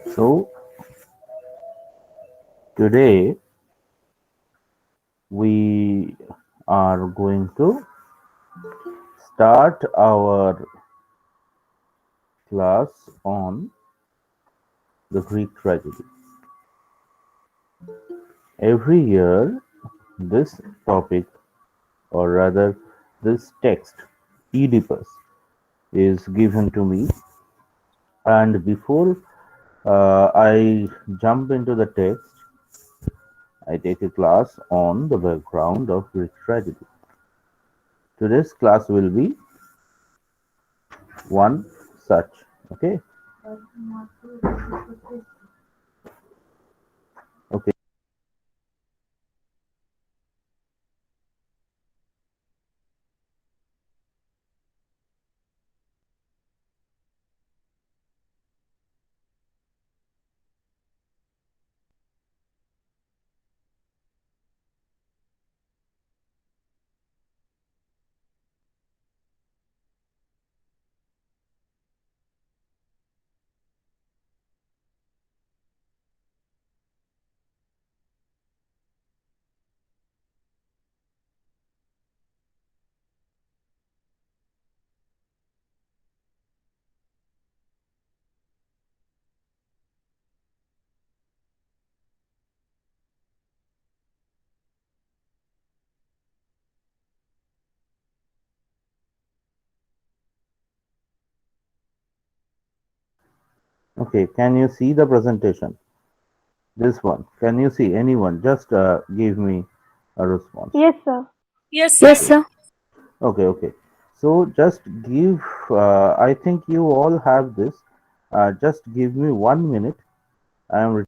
So, today we are going to start our class on the Greek tragedy. Every year, this topic, or rather, this text, Oedipus, is given to me. And before I jump into the text, I take a class on the background of Greek tragedy. Today's class will be one such. Okay. Okay. Okay. Can you see the presentation? This one. Can you see anyone? Just give me a response. Yes, sir. Yes, Yes, sir. Okay. sir. Okay. Okay. So just give. I think you all have this. Just give me 1 minute. I am.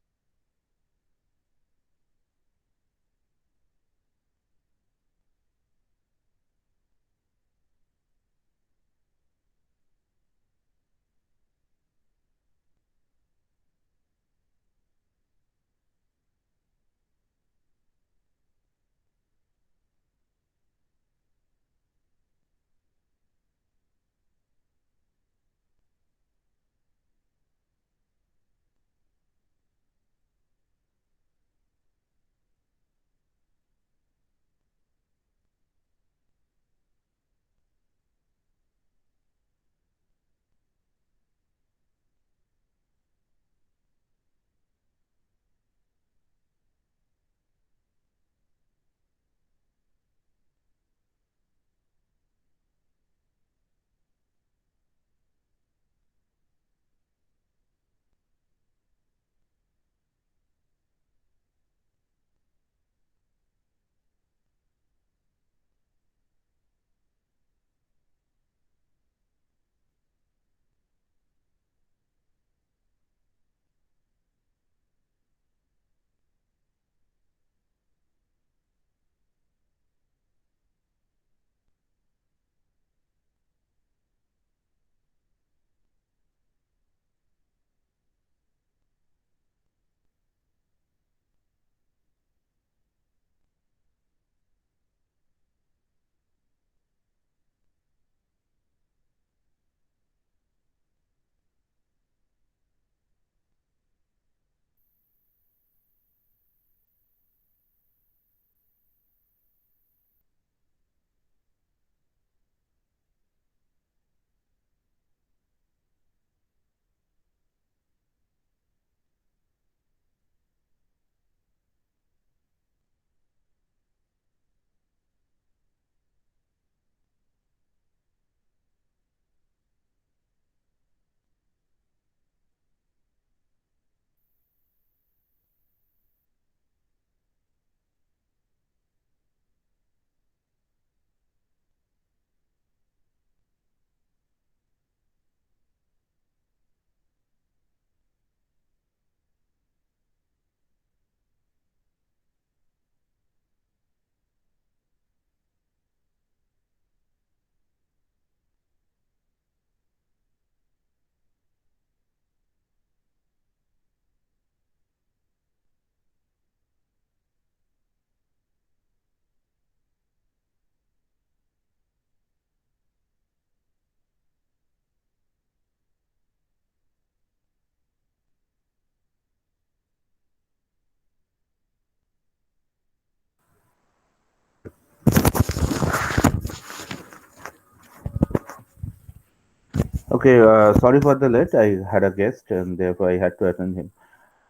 Okay, sorry for the late. I had a guest and therefore I had to attend him.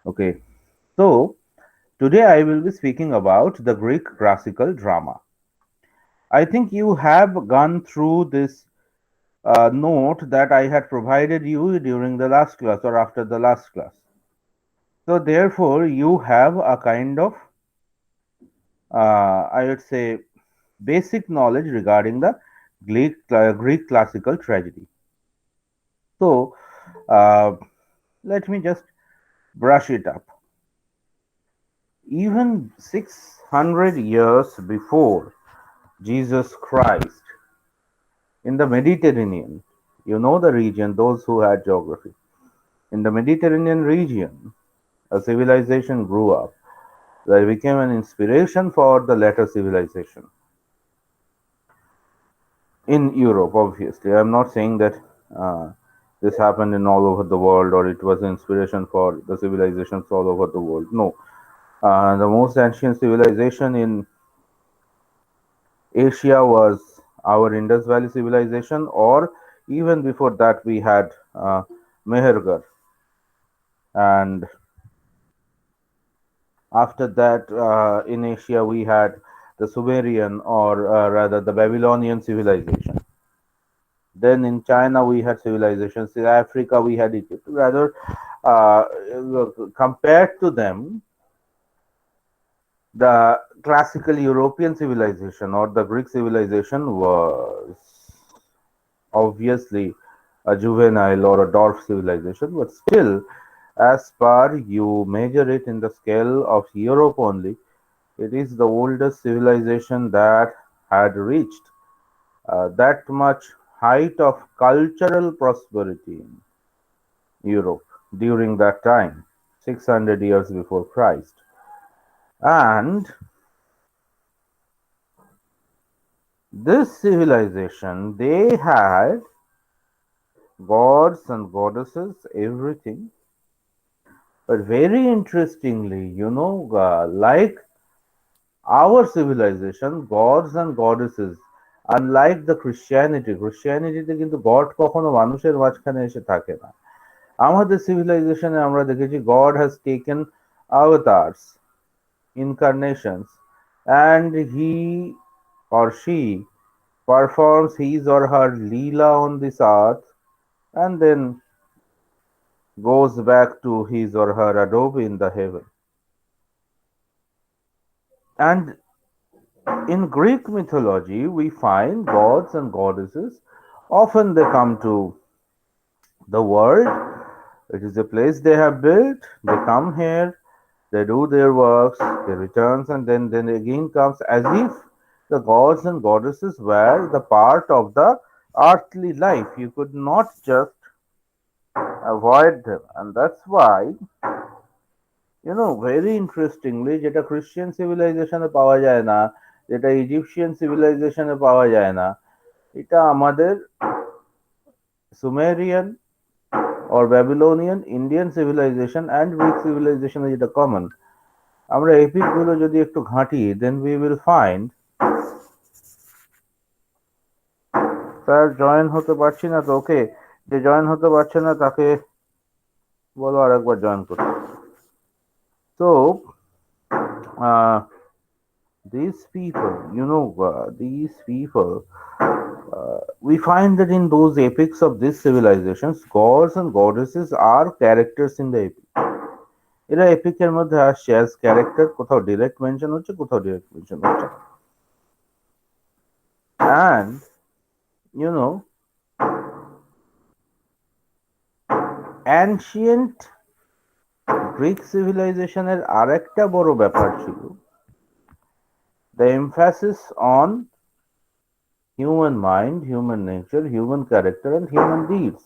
Okay, so today I will be speaking about the Greek classical drama. I think you have gone through this note that I had provided you during the last class or after the last class. So therefore, you have a kind of, I would say, basic knowledge regarding the Greek classical tragedy. So let me just brush it up. Even 600 years before Jesus Christ, in the Mediterranean, you know the region, those who had geography, in the Mediterranean region, a civilization grew up that became an inspiration for the later civilization in Europe, obviously. I'm not saying that uh, this happened in all over the world or it was inspiration for the civilizations all over the world. No. The most ancient civilization in Asia was our Indus Valley civilization, or even before that, we had Mehergar. And after that, in Asia, we had the Sumerian, or rather the Babylonian civilization. Then in China, we had civilizations. In Africa, we had Egypt. Rather, uh, compared to them, the classical European civilization or the Greek civilization was obviously a juvenile or a dwarf civilization, but still, as per you measure it in the scale of Europe only, it is the oldest civilization that had reached that much height of cultural prosperity in Europe during that time, 600 years before Christ. And this civilization, they had gods and goddesses, everything. But very interestingly, like our civilization, gods and goddesses, unlike the Christianityতে কিন্তু god কখনো মানুষের মাঝখানে এসে থাকে না। আমাদের civilization-এ আমরা দেখেছি God has taken avatars, incarnations, and he or she performs his or her leela on this earth and then goes back to his or her abode in the heaven. And in Greek mythology, we find gods and goddesses. Often they come to the world. It is a place they have built. They come here, they do their works, they return, and then again comes as if the gods and goddesses were the part of the earthly life. You could not just avoid them. And that's why, very interestingly, যেটা খ্রিস্টান সিভিলাইজেশনে পাওয়া যায় না, যেটা Egyptian সিভিলাইজেশনে পাওয়া যায় না, এটা আমাদের Sumerian or Babylonian, Indian civilization and Greek civilization যেটা কমন, আমরা এপিক গুলো যদি একটু ঘাঁটি, then we will find sir join হতে পারছি না তো। ওকে, যে জয়েন হতে পারছে না তাকে বলো আরেকবার জয়েন করতে। So these people, these people, we find that in those epics of these civilizations, gods and goddesses are characters in the epic. এরা এপিকের মধ্যে আসছে অ্যাজ ক্যারেক্টার, কোথাও ডিরেক্ট মেনশন হচ্ছে, কোথাও ডিরেক্ট মেনশন হচ্ছে। And you know ancient Greek সিভিলাইজেশনের আরেকটা বড় ব্যাপার ছিল the emphasis on human mind, human nature, human character and human deeds.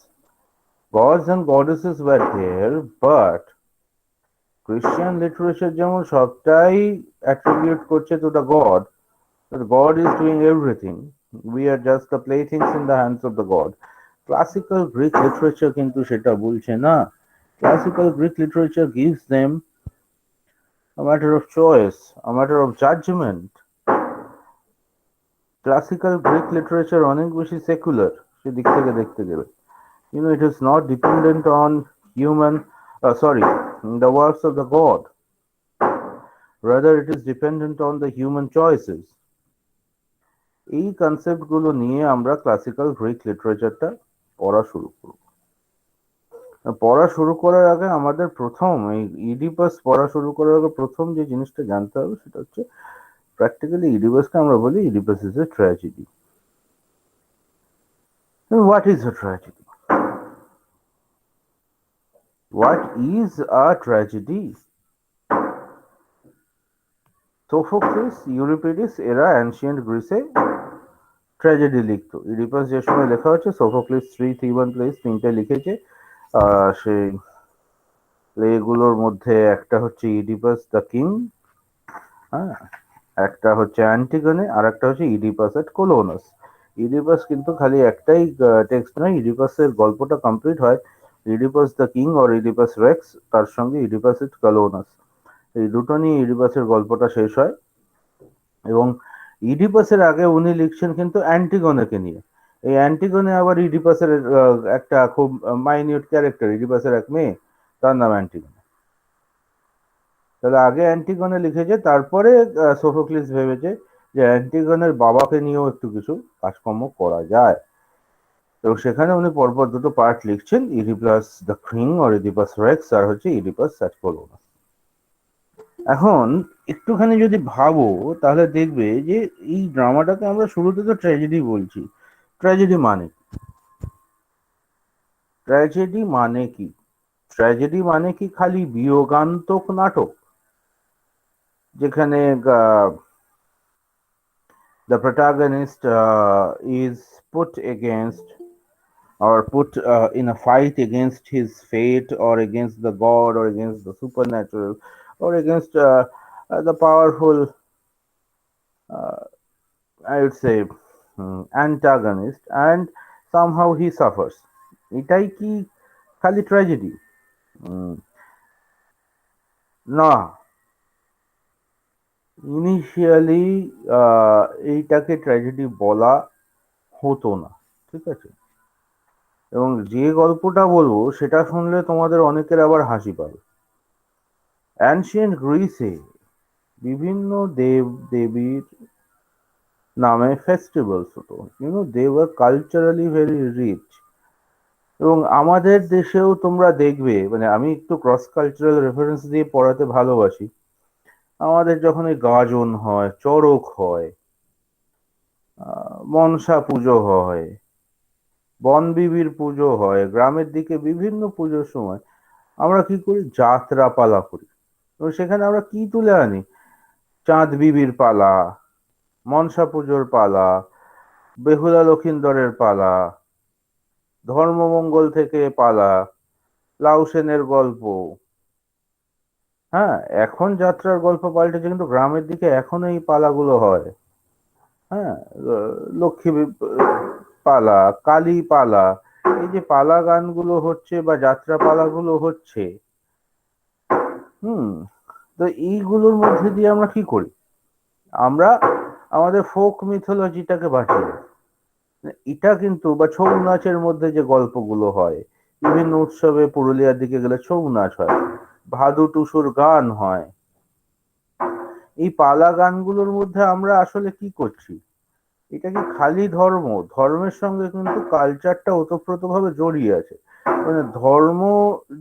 Gods and goddesses were there, but Christian literature যেমন সবটাই attribute করছে to the God, that God is doing everything. We are just the playthings in the hands of the God. Classical Greek literature কিন্তু সেটা বলছে না। Classical Greek literature gives them a matter of choice, a matter of judgment. Classical Greek literature অনেক বেশি secular সেদিক থেকে দেখতে গেলে। It is not dependent on human, sorry, the works of the god. Rather, it is dependent on the human choices. এই কনসেপ্টগুলো নিয়ে আমরা classical Greek লিটারেচারটা পড়া শুরু করব। পড়া শুরু করার আগে আমাদের প্রথম এই ইডিপাস পড়া শুরু করার আগে প্রথম যে জিনিসটা জানতে হবে সেটা হচ্ছে প্র্যাকটিক্যালি ইডিপাসকে আমরা বলি Oedipus is a tragedy. What is a tragedy? What is a tragedy? Sophocles, Euripides এরা অ্যানশিয়েন্ট গ্রিসে ট্র্যাজেডি লিখতো। ইডিপাস যে সময় লেখা হচ্ছে সোফোক্লিস থ্রি থিবান প্লেস তিনটে লিখেছে। সেই প্লেগুলোর মধ্যে একটা হচ্ছে ইডিপাস দ্য কিং, হ্যাঁ, একটা হচ্ছে অ্যান্টিগনে, আর একটা হচ্ছে ইডিপাস এট কোলোনাস। ইডিপাস কিন্তু খালি একটাই টেক্সট নয়, ইডিপাসের গল্পটা কমপ্লিট হয় Oedipus the King or Oedipus Rex, তার সঙ্গে ইডিপাস এট কোলোনাস, এই দুটো নিয়ে ইডিপাসের গল্পটা শেষ হয়। এবং ইডিপাসের আগে উনি লিখছেন কিন্তু অ্যান্টিগনেকে নিয়ে। এই অ্যান্টিগনে আবার ইডিপাসের একটা খুব মাইনিউট ক্যারেক্টার, ইডিপাসের এক মেয়ে, তার নাম অ্যান্টিগনে। তাহলে আগে অ্যান্টিগনে লিখেছে, তারপরে সোফোক্লিস ভেবেছে যে অ্যান্টিগনের বাবাকে নিয়েও একটু কিছু কাজকর্ম করা যায়। এবং সেখানে উনি পরপর দুটো পার্ট লিখছেন, Oedipus the King or Oedipus Rex, আর হচ্ছে ইডিপাস অ্যাট কোলোনাস। এখন একটুখানি যদি ভাবো তাহলে দেখবে যে এই ড্রামাটাকে আমরা শুরুতে তো ট্র্যাজেডি বলছি। ট্র্যাজেডি মানে ট্র্যাজেডি মানে কি? ট্র্যাজেডি মানে কি খালি বিয়োগান্তক নাটক যেখানে the protagonist is put against or put in a fight against his fate or against the god or against the supernatural or against the powerful, uh, I would say, antagonist, and somehow he suffers? এটাই কি খালি tragedy? না, initially এইটাকে tragedy বলা হতো না, ঠিক আছে? এবং যে গল্পটা বলবো সেটা শুনলে তোমাদের অনেকের আবার হাসি পাবে। অ্যানশিয়েন্ট গ্রিসে বিভিন্ন দেব দেবীর নামে ফেস্টিভ্যালস হতো। They were culturally very rich. এবং আমাদের দেশেও তোমরা দেখবে, মানে আমি একটু ক্রস কালচারাল রেফারেন্স দিয়ে পড়াতে ভালোবাসি। আমাদের যখন এই গাজন হয়, চড়ক হয়, মনসা পুজো হয়, বনবিবির পুজো হয়, গ্রামের দিকে বিভিন্ন পুজোর সময় আমরা কি করি? যাত্রা পালা করি। এবং সেখানে আমরা কি তুলে আনি? চাঁদ বিবির পালা, মনসা পুজোর পালা, বেহুলা লক্ষিন্দরের পালা, ধর্মমঙ্গল থেকে পালা, লাউ সেনের গল্প। হ্যাঁ, এখন যাত্রার গল্প পাল্টেছে কিন্তু গ্রামের দিকে এখনো এই পালাগুলো হয়। হ্যাঁ, লক্ষ্মী পালা, কালী পালা, এই যে পালা গানগুলো হচ্ছে বা যাত্রা পালাগুলো হচ্ছে, হুম, তো এইগুলোর মধ্যে দিয়ে আমরা কি করি? আমরা আমাদের ফোক মিথোলজিটাকে বাঁচিয়ে রাখি। এটা কিন্তু, বা ছৌ নাচের মধ্যে যে গল্পগুলো হয়, বিভিন্ন উৎসবে পুরুলিয়ার দিকে গেলে ছৌ নাচ হয়, ভাদু টুসুর গান হয়, এই পালা গানগুলোর মধ্যে আমরা আসলে কি করছি? এটা কি খালি ধর্ম? ধর্মের সঙ্গে কিন্তু কালচারটা ওতপ্রোতভাবে জড়িয়ে আছে। মানে ধর্ম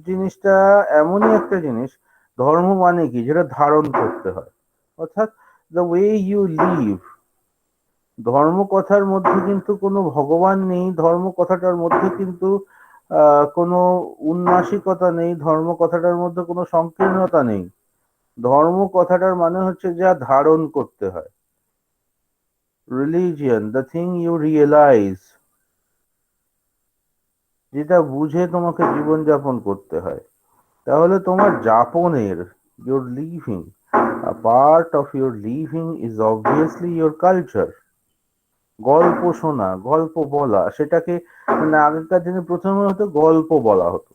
জিনিসটা এমনই একটা জিনিস, ধর্ম মানে কি, যেটা ধারণ করতে হয়। অর্থাৎ দ্য ওয়ে ইউ লিভ। ধর্ম কথার মধ্যে কিন্তু কোনো ভগবান নেই, ধর্ম কথাটার মধ্যে কিন্তু কোনো উন্নাসিকতা নেই, ধর্ম কথাটার মধ্যে কোনো সংকীর্ণতা নেই। ধর্ম কথাটার মানে হচ্ছে যা ধারণ করতে হয়। Religion, the thing you realise, যেটা বুঝে তোমাকে জীবনযাপন করতে হয়। তাহলে তোমার যাপনের, your living, a part of your living is obviously your culture. গল্প শোনা, গল্প বলা, সেটাকে মানে আগেকার দিনে প্রথমে হতো গল্প বলা হতো,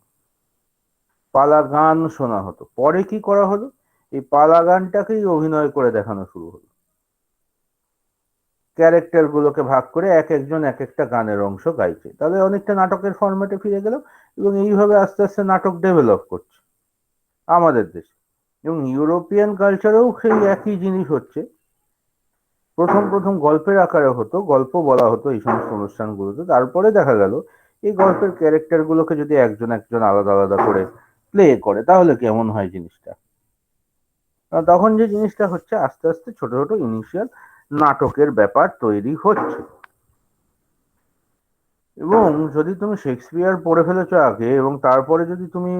পালা গান শোনা হতো। পরে কি করা হলো? এই পালা গানটাকেই অভিনয় করে দেখানো শুরু হলো। ক্যারেক্টার গুলোকে ভাগ করে এক একজন এক একটা গানের অংশ গাইছে, তাহলে অনেকটা নাটকের ফরম্যাটে ফিরে গেল। এবং এইভাবে আস্তে আস্তে নাটক ডেভেলপ করছে আমাদের দেশে। এবং ইউরোপিয়ান কালচারেও সেই একই জিনিস হচ্ছে। প্রথম প্রথম গল্পের আকারে হতো, গল্প বলা হতো এই সমস্ত অনুষ্ঠানগুলোতে, তারপরে দেখা গেল এই গল্পের ক্যারেক্টার গুলোকে যদি একজন একজন আলাদা আলাদা করে প্লে করে তাহলে কেমন হয় জিনিসটা। তখন যে জিনিসটা হচ্ছে আস্তে আস্তে ছোট ছোট ইনিশিয়াল নাটকের ব্যাপার তৈরি হচ্ছে। এবং যদি তুমি শেক্সপিয়ার পড়ে ফেলেছো আগে এবং তারপরে যদি তুমি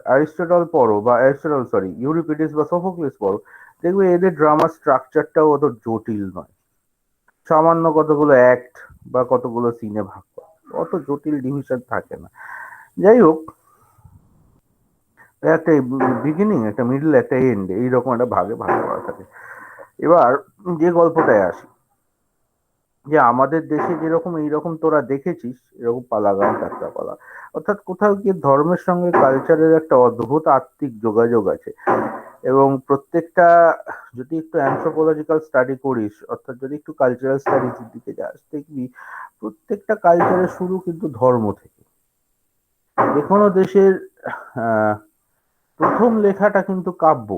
অ্যারিস্টটল পড়ো, বা অ্যারিস্টটল সরি ইউরিপিডিস বা সোফোক্লিস পড়ো, দেখবে এদের ড্রামার স্ট্রাকচারটাও অত জটিল নয়। সামান্য কতগুলো অ্যাক্ট বা কতগুলো সিনে ভাগ করা, অত জটিল ডিভিশন থাকে না। যাই হোক, একটা বিগিনিং, একটা মিডল, একটা এন্ড, এইরকম একটা ভাগে ভাগ করা থাকে। এবার যে গল্পটায় আসি, যে আমাদের দেশে যেরকম এইরকম তোরা দেখেছিস এরকম পালাগান যাত্রাপালা, অর্থাৎ কোথাও গিয়ে ধর্মের সঙ্গে কালচারের একটা অদ্ভুত আত্মিক যোগাযোগ আছে। এবং প্রত্যেকটা, যদি একটু অ্যানথ্রোপোলজিক্যাল স্টাডি করিস, অর্থাৎ যদি একটু কালচারাল স্টাডিজ দিকে যাস, দেখবি প্রত্যেকটা কালচারের শুরু কিন্তু ধর্ম থেকে। যে কোনো দেশের আহ প্রথম লেখাটা কিন্তু কাব্য,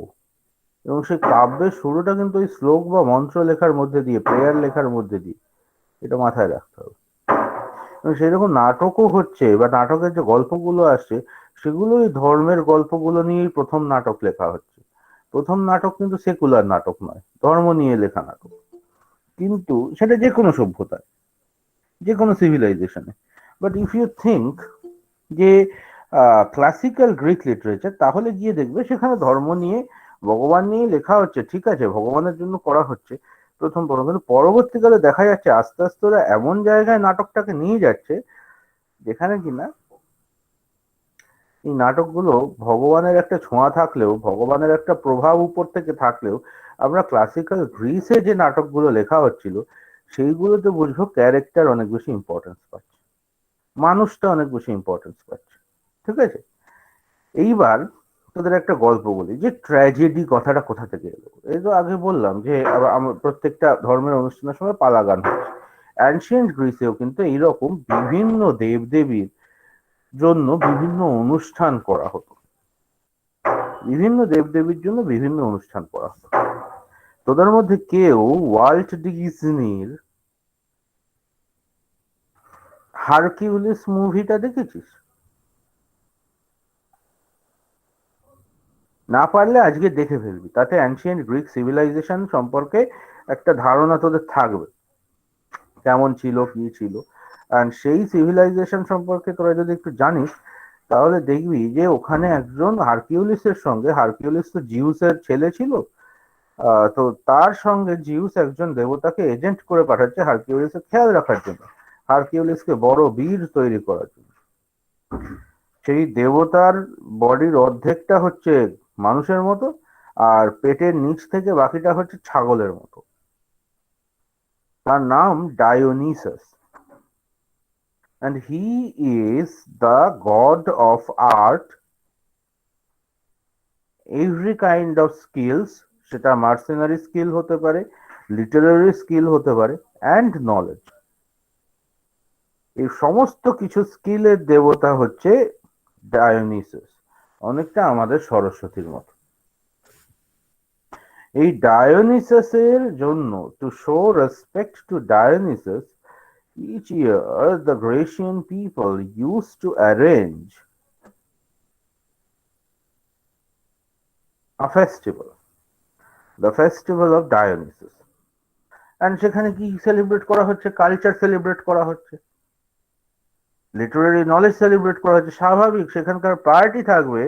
এবং সেই কাব্যের শুরুটা কিন্তু ওই শ্লোক বা মন্ত্র লেখার মধ্যে দিয়ে, প্রেয়ার লেখার মধ্যে দিয়ে, এটা মাথায় রাখতে হবে। এবং সেরকম নাটকও হচ্ছে, বা নাটকের যে গল্পগুলো আসছে সেগুলোই ধর্মের গল্পগুলো নিয়েই প্রথম নাটক লেখা হচ্ছে। প্রথম নাটক কিন্তু সেকুলার নাটক নয়, ধর্ম নিয়ে লেখা নাটক। কিন্তু সেটা যে কোনো সভ্যতায়, যে কোনো সিভিলাইজেশনে। বাট ইফ ইউ থিঙ্ক যে ক্লাসিক্যাল গ্রিক লিটারেচার, তাহলে গিয়ে দেখবে সেখানে ধর্ম নিয়ে, ভগবান নিয়ে লেখা হচ্ছে, ঠিক আছে, ভগবানের জন্য করা হচ্ছে প্রথম প্রথম, কিন্তু পরবর্তীকালে দেখা যাচ্ছে আস্তে আস্তে ওরা এমন জায়গায় নাটকটাকে নিয়ে যাচ্ছে যেখানে কিনা এই নাটকগুলো ভগবানের একটা ছোঁয়া থাকলেও, ভগবানের একটা প্রভাব উপর থেকে থাকলেও, আমরা ক্লাসিক্যাল গ্রিসে যে নাটকগুলো লেখা হচ্ছিল সেইগুলোতে বুঝবো ক্যারেক্টার অনেক বেশি ইম্পর্টেন্স পাচ্ছে, মানুষটা অনেক বেশি ইম্পর্টেন্স পাচ্ছে। ঠিক আছে, এইবার তোদের একটা গল্প বলি, যে ট্র্যাজেডি কথাটা কোথা থেকে এলো। এই তো আগে বললাম যে প্রত্যেকটা ধর্মের অনুষ্ঠানের সময় পালা গান হচ্ছে। অ্যানশিয়েন্ট গ্রিসেও কিন্তু এইরকম বিভিন্ন দেবদেবীর জন্য বিভিন্ন অনুষ্ঠান করা হতো, বিভিন্ন দেবদেবীর জন্য বিভিন্ন অনুষ্ঠান করা হতো। তোদের মধ্যে কেউ ওয়াল্ট ডিজনির হারকিউলিস মুভিটা দেখেছিস? না পারলে আজকে দেখে ফেলবি, তাতে অ্যানশিয়েন্ট গ্রিক সিভিলাইজেশন সম্পর্কে একটা ধারণা তোদের থাকবে, কেমন ছিল কি ছিল। অ্যান্ড সেই সিভিলাইজেশন সম্পর্কে তোরা যদি একটু জানিস, তাহলে দেখবি যে ওখানে একজন হারকিউলিসের সঙ্গে, হারকিউলিস তো জিউসের ছেলে ছিল, তো তার সঙ্গে জিউস একজন দেবতাকে এজেন্ট করে পাঠাচ্ছে হারকিউলিসের খেয়াল রাখার জন্য, হারকিউলিসকে বড় বীর তৈরি করার জন্য। সেই দেবতার বডির অর্ধেকটা হচ্ছে মানুষের মতো, আর পেটের নিচ থেকে বাকিটা হচ্ছে ছাগলের মতো। তার নাম Dionysus, and he is the god of art, every kind of skills, সেটা মার্সেনারি স্কিল হতে পারে, লিটারারি স্কিল হতে পারে, অ্যান্ড নলেজ। এই সমস্ত কিছু স্কিলের দেবতা হচ্ছে ডায়োনিসাস, অনেকটা আমাদের সরস্বতীর মতো। এই ডায়োনিসাসের জন্য, to show respect to Dionysus, each year the Grecian people used to arrange a festival, the festival of Dionysus. And সেখানে কি সেলিব্রেট করা হচ্ছে? কালচার সেলিব্রেট করা হচ্ছে, লিটারারি নলেজ সেলিব্রেট করা হচ্ছে। স্বাভাবিক, সেখানকার প্রায়োরিটি থাকবে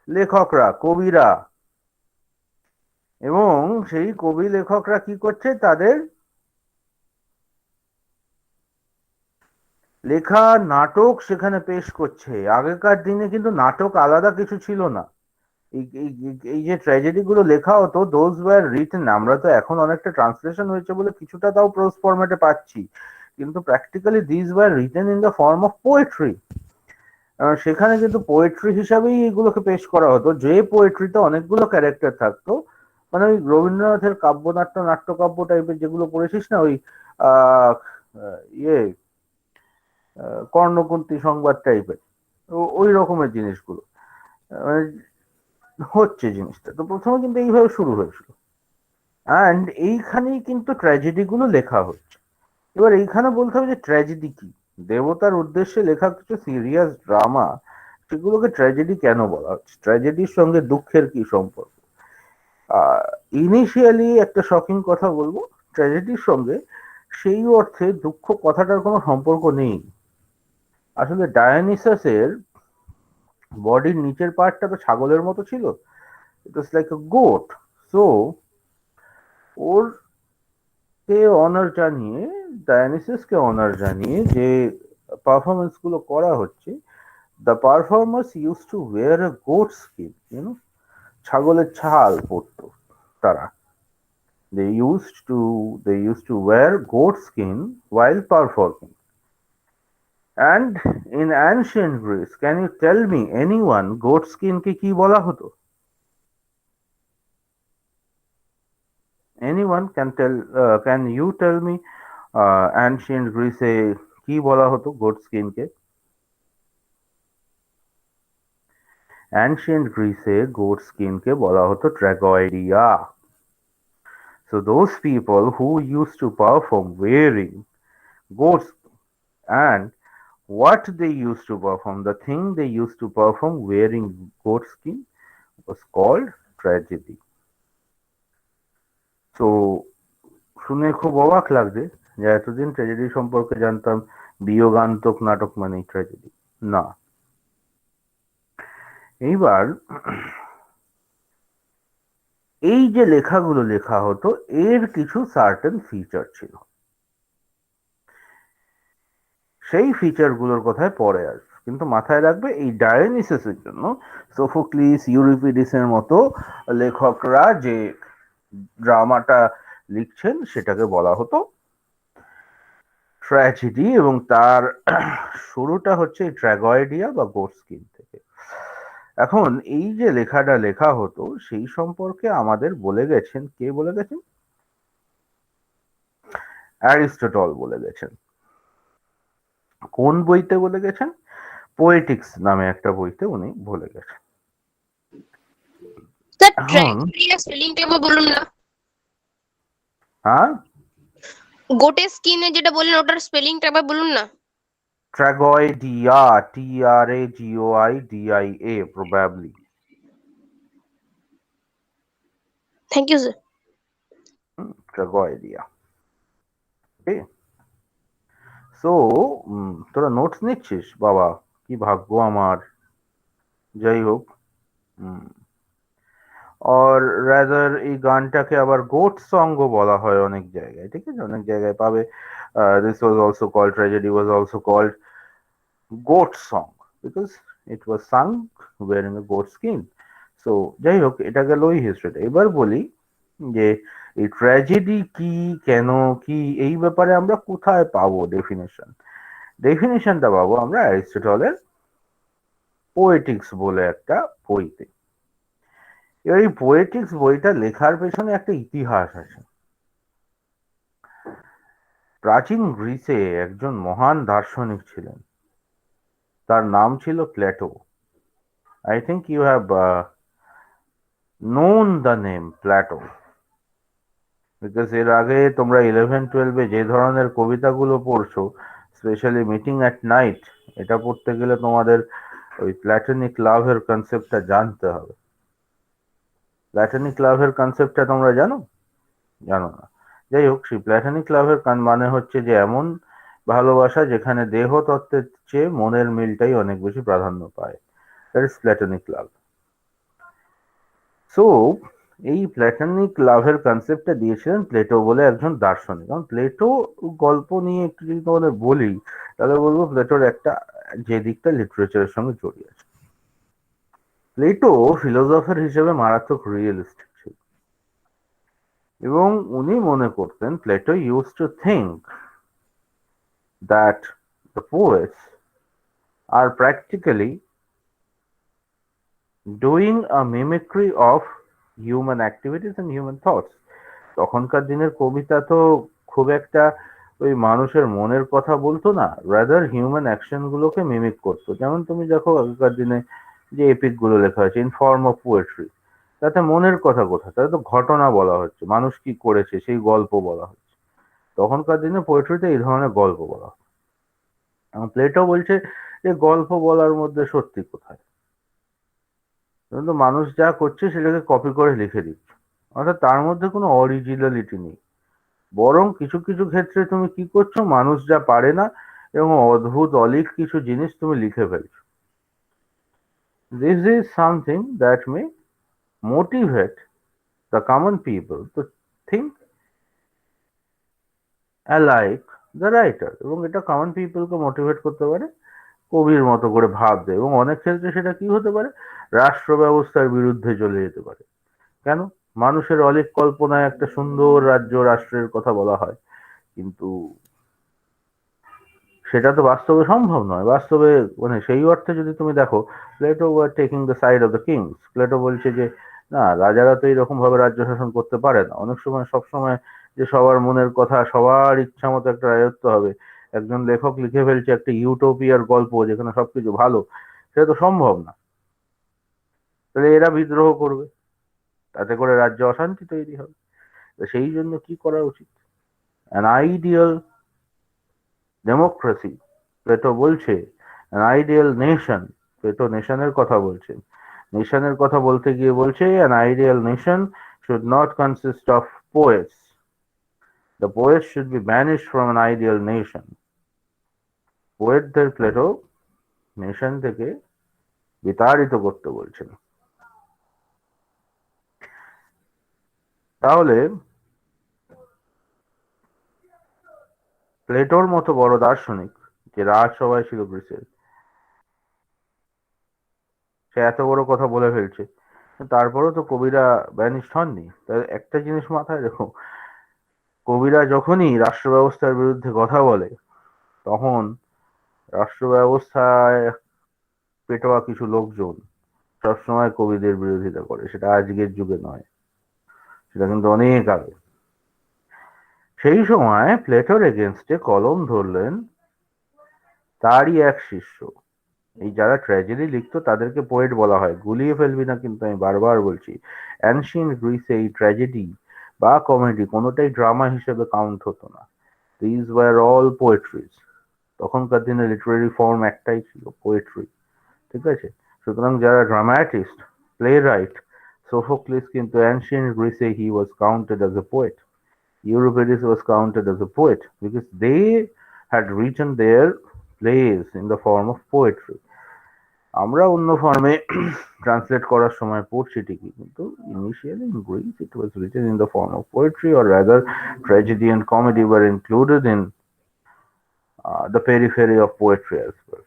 লেখকরা, কবিরা। এবং সেই কবি লেখকরা কি করছে, তাদের লেখা নাটক সেখানে পেশ করছে। আগেকার দিনে কিন্তু নাটক আলাদা কিছু ছিল না। এই যে ট্র্যাজেডি গুলো লেখা হতো, দোজ ওয়্যার রিটেন। আমরা তো এখন অনেকটা ট্রান্সলেশন হয়েছে বলে কিছুটা তাও প্রোজ ফরম্যাটে পাচ্ছি, কিন্তু practically these were written in the form of poetry. সেখানে কিন্তু পোয়েট্রি হিসাবেই এগুলোকে পেশ করা হতো, যে পোয়েট্রিতে অনেকগুলো ক্যারেক্টার থাকতো, মানে ওই রবীন্দ্রনাথের কাব্যনাট্য নাট্যকাব্য টাইপের যেগুলো পড়েছিস না, ওই আহ ইয়ে কর্ণকুন্তী সংবাদ টাইপের, ওই রকমের জিনিসগুলো মানে হচ্ছে জিনিসটা। তো প্রথমে কিন্তু এইভাবে শুরু হয়েছিল, অ্যান্ড এইখানেই কিন্তু ট্র্যাজেডি গুলো লেখা হচ্ছে। এবার এইখানে বলতে হবে যে ট্র্যাজেডি কি, দেবতার উদ্দেশ্যে লেখা কিছু সিরিয়াস ড্রামা, সেগুলোকে ট্র্যাজেডি কেন বলা হচ্ছে, ট্র্যাজেডির সঙ্গে দুঃখের কি সম্পর্ক। ইনিশিয়ালি একটা শকিং কথা বলবো, ট্র্যাজেডির সঙ্গে সেই অর্থে দুঃখ কথাটার কোনো সম্পর্ক নেই। আসলে ডায়োনিসাসের বডির নিচের পার্টটা তো ছাগলের মতো ছিল, it was like a goat. So ওর কে অনার জানিয়ে, ডায়োনিসাসকে অনার জানিয়ে যে পারফরমেন্স গুলো করা হচ্ছে, the performers use to wear a goat skin, ছাগলের ছাল পরতো তারা। They used to wear goat skin while performing. And in ancient Greece, can you tell me anyone goat skin কে কি বলা হতো? Anyone can you tell me ancient Greece এ কি বলা হতো goat skin কে? Ancient Greece এ goat skin কে বলা হতো ট্র্যাগয়েডিয়া। So those people who used to perform wearing goat skin, and what they used to perform, the thing they used to perform wearing goat skin was called tragedy. So শুনে খুব অবাক লাগছে যে এতদিন tragedy সম্পর্কে জানতাম বিয়োগান্তক নাটক মানেই ট্র্যাজেডি, না। এইবার এই যে লেখাগুলো লেখা হতো, এর কিছু সার্টেন ফিচার ছিল, সেই ফিচার গুলোর কথায় পরে আসবে। কিন্তু মাথায় রাখবে এই ডায়োনিসাসের জন্য সোফোক্লিস, ইউরিপিডিসের মতো লেখকরা যে ড্রামাটা লিখছেন সেটাকে বলা হতো ট্র্যাজেডি, এবং তার শুরুটা হচ্ছে ট্র্যাগয়েডিয়া বা গোট স্কিন থেকে। এখন এই যে লেখাটা লেখা হতো সেই সম্পর্কে আমাদের বলে গেছেন, কে বলে গেছেন? অ্যারিস্টটল বলে গেছেন। কোন বইতে বলে গেছেন? পোয়েটিক্স নামে একটা বইতে উনি বলে গেছেন। স্যার এখন ট্র্যাগেডিয়া স্পেলিংটা একবার বলুন না। হ্যাঁ, গোটের স্কিনে যেটা বললেন ওটার স্পেলিংটা একবার বলুন না। Tragoidia, TRAGOIDIA probably. Thank you sir. Tragoidia. Okay, so তোরা নোটস নিচ্ছিস? বাবা কি ভাগ্য আমার। যাই হোক, অর রাদার এই গানটাকে আবার গোট সঙ্গও বলা হয় অনেক জায়গায়, ঠিক আছে, অনেক জায়গায় পাবে this was also called, tragedy was also called goat song because it was sung wearing a goat skin. So যাই হোক, এটা গেল ওই হিস্ট্রিটা। এবার বলি যে এই ট্র্যাজেডি কি, কেন কি, এই ব্যাপারে আমরা কোথায় পাবো ডেফিনেশন? ডেফিনেশনটা পাবো আমরা অ্যারিস্টটলের পোয়েটিক্স বলে একটা বইতে। এবার এই পোয়েটিক্স বইটা লেখার পেছনে একটা ইতিহাস আছে। প্রাচীন গ্রিসে একজন মহান দার্শনিক ছিলেন, তার নাম ছিল Plato. I think you have known the name Plato, because এর আগে তোমরা 11-12-এ যে ধরনের কবিতাগুলো পড়ছো, স্পেশালি মিটিং অ্যাট নাইট, এটা পড়তে গেলে তোমাদের ওই প্ল্যাটনিক লাভের কনসেপ্টটা জানতে হবে। প্ল্যাটনিক লাভের কনসেপ্টটা তোমরা জানো? জানো না। যাই হোক, সেই প্ল্যাটনিক লাভের মানে হচ্ছে যে এমন ভালোবাসা যেখানে দেহ তত্ত্বের চেয়ে মনের মিলটাই অনেক বেশি প্রাধান্য পায়, that is platonic love. So এই প্ল্যাটনিক লাভের কনসেপ্টটা দিয়েছিলেন প্লেটো বলে একজন দার্শনিক। কারণ প্লেটো গল্প নিয়ে একটু যদি তোমাদের বলি, তাহলে বলবো প্লেটোর একটা যে দিকটা লিটারেচারের সঙ্গে জড়িয়ে আছে। প্লেটো ফিলোসফার হিসেবে মারাত্মক রিয়েলিস্টিক ছিল, এবং উনি মনে করতেন, Plato use to think that the poets are practically doing a mimicry of human activities and human thoughts. তখনকার দিনের কবিতা তো খুব একটা ওই মানুষের মনের কথা বলতো না, রাদার হিউম্যান অ্যাকশন গুলোকে মিমিক করতো। যেমন তুমি দেখো আগেকার দিনে যে এপিক গুলো লেখা হয়েছে ইন ফর্ম অফ পোয়েট্রি, তাতে মনের কথা কোথায়, তাতে তো ঘটনা বলা হচ্ছে, মানুষ কি করেছে সেই গল্প বলা হচ্ছে। তখনকার দিনে পোয়েট্রিতে এই ধরনের গল্প বলা হয়। এবং প্লেটো বলছে যে গল্প বলার মধ্যে সত্যি কোথায়, কিন্তু মানুষ যা করছে সেটাকে কপি করে লিখে দিচ্ছে, অর্থাৎ তার মধ্যে কোনো অরিজিনালিটি নেই। বরং কিছু কিছু ক্ষেত্রে তুমি কি করছো, মানুষ যা পারে না এবং অদ্ভুত অলীক কিছু জিনিস তুমি লিখে ফেলছো। This is something that may motivate the common people to think alike the writer, এবং এটা কমন পিপলকে মোটিভেট করতে পারে কবির মতো করে ভাবতে, এবং অনেক ক্ষেত্রে সেটা কি হতে পারে, রাষ্ট্র ব্যবস্থার বিরুদ্ধে চলে যেতে পারে। কেন? মানুষের অলীক কল্পনায় একটা সুন্দর রাজ্য রাষ্ট্রের কথা বলা হয়, কিন্তু সেটা তো বাস্তবে সম্ভব নয়। বাস্তবে মানে সেই অর্থে যদি তুমি দেখো, Plato were taking the side of the kings. Plato বলছে যে না, রাজারা তো এইরকম ভাবে রাজ্য শাসন করতে পারে না। অনেক সময় সব সময় যে সবার মনের কথা সবার ইচ্ছা মতো একটা রাজত্ব হবে, একজন লেখক লিখে ফেলছে একটা ইউটোপিয়ার গল্প যেখানে সবকিছু ভালো, সেটা তো সম্ভব না। তাহলে এরা বিদ্রোহ করবে, তাতে করে রাজ্যে অশান্তি তৈরি হবে। তো সেই জন্য কি করা উচিত, অ্যান আইডিয়াল ডেমোক্রেসি, প্লেটো বলছে an ideal nation, প্লেটো নেশনের কথা বলছেন। নেশনের কথা বলতে গিয়ে বলছে an ideal nation should not consist of poets, the poets should be banished from an ideal nation। পোয়েটদের প্লেটো নেশন থেকে বিতাড়িত করতে বলছেন। তাহলে প্লেটোর মতো বড় দার্শনিক, যে রাজসভায় ছিল গ্রিসের, সে এত বড় কথা বলে ফেলছে, তারপরেও তো কবিরা ব্যানিস্ট হননি। তাই একটা জিনিস মাথায় রেখো, কবিরা যখনই রাষ্ট্র ব্যবস্থার বিরুদ্ধে কথা বলে, তখন রাষ্ট্র ব্যবস্থায় পেটোয়া কিছু লোকজন সবসময় কবিদের বিরোধিতা করে। সেটা আজকের যুগে নয়, সেটা কিন্তু অনেক আগে। সেই সময় প্লেটোর এগেনস্টে কলম ধরলেন তারই এক শিষ্য। এই যারা ট্র্যাজেডি লিখতো তাদেরকে পোয়েট বলা হয়, গুলিয়ে ফেলবি না কিন্তু, আমি বারবার বলছি। অ্যানশিয়েন্ট গ্রিসে এই ট্র্যাজেডি বা কমেডি কোনোটাই ড্রামা হিসেবে কাউন্ট হতো না। These were all poetries. তখনকার দিনে লিটারেরি ফর্ম একটাই ছিল, পোয়েট্রি। ঠিক আছে? সুতরাং যারা ড্রামাটিস্ট, প্লে রাইট, সোফোক্লিস কিন্তু অ্যানশিয়েন্ট গ্রিসে he was counted as a poet. Euripides was counted as a poet because they had written their plays in the form of poetry. আমরা অন্য ফর্মে ট্রান্সলেট করার সময় পড়ছি ঠিকই, কিন্তু initially in Greece it was written in the form of poetry, or rather tragedy and comedy were included in the periphery of poetry as well,